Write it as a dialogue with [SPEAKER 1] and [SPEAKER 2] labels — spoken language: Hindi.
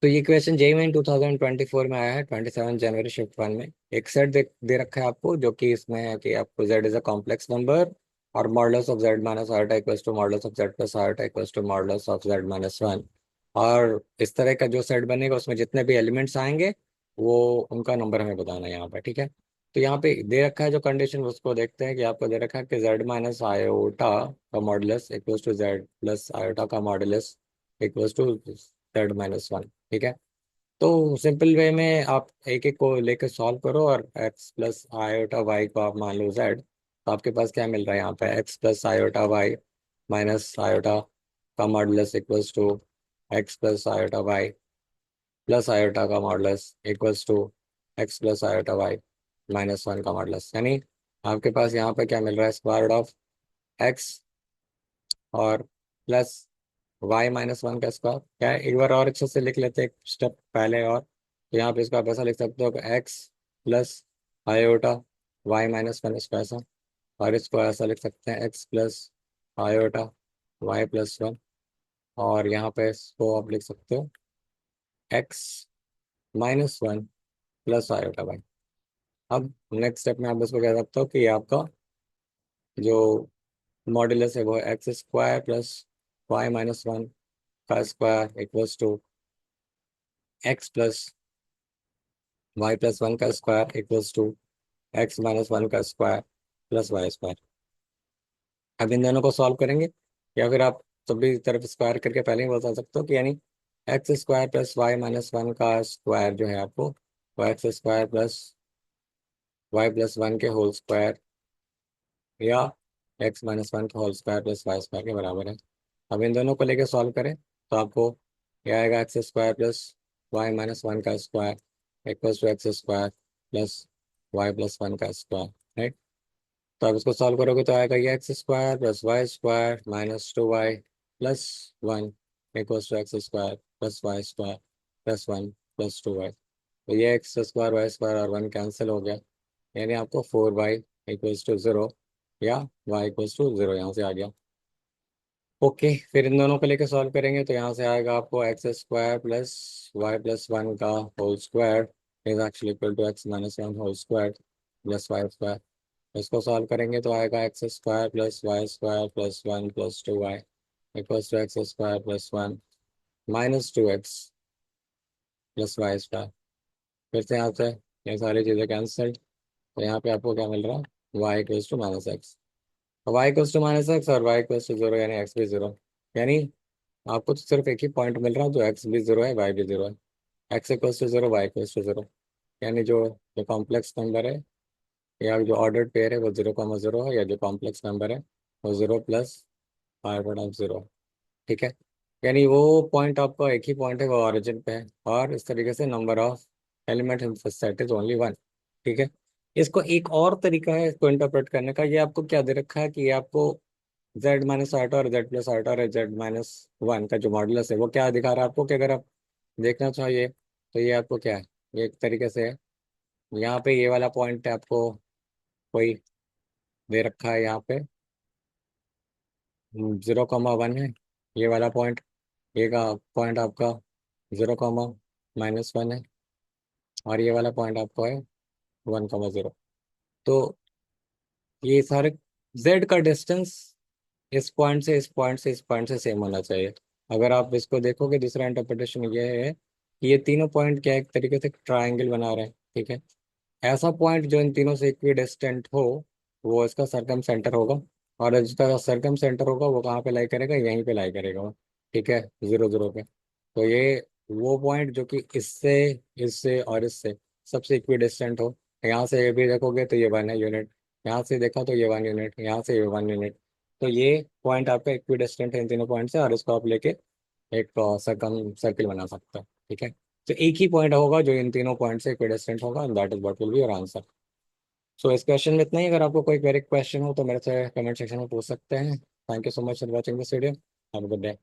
[SPEAKER 1] तो ये क्वेश्चन जेई मेन 2024 में आया है 27 जनवरी शिफ्ट वन में। एक सेट दे रखा है आपको, जो कि इसमें है कि आपको z is a complex number और modulus of z minus iota equals to modulus of z plus iota equals to modulus of z minus one. और इस तरह का जो सेट बनेगा उसमें जितने भी एलिमेंट्स आएंगे वो उनका नंबर हमें बताना है यहाँ पे। ठीक है, तो यहाँ पे दे रखा है जो कंडीशन उसको देखते हैं कि आपको दे रखा है कि z माइनस आयोटा का modulus equals to z plus iota का modulus equals to z minus one. ठीक है, तो सिंपल वे में आप एक एक को लेकर सॉल्व करो और x प्लस आयोटा वाई को आप मान लो z। तो आपके पास क्या मिल रहा है यहाँ पे, x plus iota y minus iota का modulus equals to x plus iota y plus iota का modulus equals to x plus iota y minus one का मॉडुलस। यानी आपके पास यहाँ पे क्या मिल रहा है, स्क्वायर रूट ऑफ x और प्लस वाई माइनस वन का स्क्वायर। क्या है, एक बार और अच्छे से लिख लेते हैं एक स्टेप पहले। और तो यहाँ पे इसको आप ऐसा लिख सकते हो कि x plus iota y minus one इसको ऐसा, और इसको ऐसा लिख सकते हैं x plus iota y plus one. और यहाँ पे इसको आप लिख सकते हो x minus one plus iota y. अब नेक्स्ट स्टेप में आप इसको कह सकते हो कि ये आपका जो मॉड्यूलस है वो x square plus y minus one का square equals to x plus y plus one का square equals to x minus one का स्क्वायर प्लस वाई स्क्वायर। अब इन दोनों को सॉल्व करेंगे, या फिर आप सभी तरफ स्क्वायर करके पहले ही बता सकते हो कि यानी x square plus y minus one का स्क्वायर जो है आपको वो x square plus y plus one के होल स्क्वायर या एक्स माइनस वन का whole square plus y square के बराबर है। अब इन दोनों को लेकर सॉल्व करें तो आपको यह आएगा x square plus y minus one का square equals to x square plus y plus one का स्क्वायर, राइट। तो आप इसको सॉल्व करोगे तो आएगा ये x square plus y square minus two y plus one equals to x square plus y square plus one plus two y. तो ये एक्स स्क्वायर वाई स्क्वायर और वन कैंसिल हो गया, यानी आपको four y equals to zero या वाई इक्वल्स टू ज़ीरो यहाँ से आ गया। ओके, फिर इन दोनों को लेकर सॉल्व करेंगे तो यहाँ से आएगा आपको x square plus y plus one का whole square is actually equal to x minus one whole square plus y square. इसको सॉल्व करेंगे तो आएगा x square plus y square plus one plus two y equals to x square plus one minus two x plus y square. फिर से यहाँ से ये सारी चीज़ें कैंसिल, तो यहाँ पे आपको क्या मिल रहा है, y equals to minus x. Y equals to minus x और वाई इक्वल्स टू जीरो यानी एक्स भी जीरो। यानी आपको तो सिर्फ एक ही पॉइंट मिल रहा है जो एक्स भी जीरो है वाई भी जीरो है। X equals to zero y equals to zero, यानी जो कॉम्प्लेक्स नंबर है या जो ऑर्डर्ड पेयर है वो जीरो कॉमा जीरो है, या जो कॉम्प्लेक्स नंबर है वो जीरो प्लस पाई बटा जीरो। ठीक है, यानी वो पॉइंट आपका एक ही पॉइंट है, वो ऑरिजिन पे है, और इस तरीके से number of element in set is only one. ठीक है, इसको एक और तरीका है इसको इंटरप्रेट करने का। ये आपको क्या दे रखा है कि ये आपको जेड माइनस आयोटा और जेड प्लस आयोटा और जेड माइनस वन का जो मॉडुलस है वो क्या दिखा रहा है आपको, कि अगर आप देखना चाहिए तो ये आपको क्या है, ये एक तरीके से है। यहाँ पे ये वाला पॉइंट है आपको कोई दे रखा है यहाँ पे जीरो कॉमा वन है ये वाला पॉइंट। ये का पॉइंट आपका जीरो कॉमा माइनस वन है, और ये वाला पॉइंट आपका है वन कॉमा जीरो। तो ये सारे जेड का डिस्टेंस इस पॉइंट से इस पॉइंट से इस पॉइंट से सेम होना चाहिए। अगर आप इसको देखोगे दूसरा इंटरप्रिटेशन ये है कि ये तीनों पॉइंट क्या एक तरीके से ट्राइंगल बना रहे हैं। ठीक है, ऐसा पॉइंट जो इन तीनों से इक्वी डिस्टेंट हो वो इसका सरकम सेंटर होगा, और जिसका सरकम सेंटर होगा वो कहाँ पे लाई करेगा, यहीं पे लाई करेगा वो। ठीक है, जीरो जीरो पे। तो ये वो पॉइंट जो कि इससे इससे और इससे सबसे इक्वी डिस्टेंट हो। यहाँ से ये भी देखोगे तो ये वन है यूनिट, यहाँ से देखा तो ये वन यूनिट, यहाँ से ये वन यूनिट। तो ये पॉइंट आपका इक्वी डिस्टेंट है इन तीनों पॉइंट से, और इसको आप लेके एक सरकम सर्किल बना सकते हो। ठीक है, तो एक ही पॉइंट होगा जो इन तीनों पॉइंट से इक्वी डिस्टेंट होगा, that is what will be your answer. So इस क्वेश्चन में इतना ही। अगर आपको कोई क्वेरी क्वेश्चन हो तो मेरे से कमेंट सेक्शन में पूछ सकते हैं। Thank you so much for watching this video. Have a good day.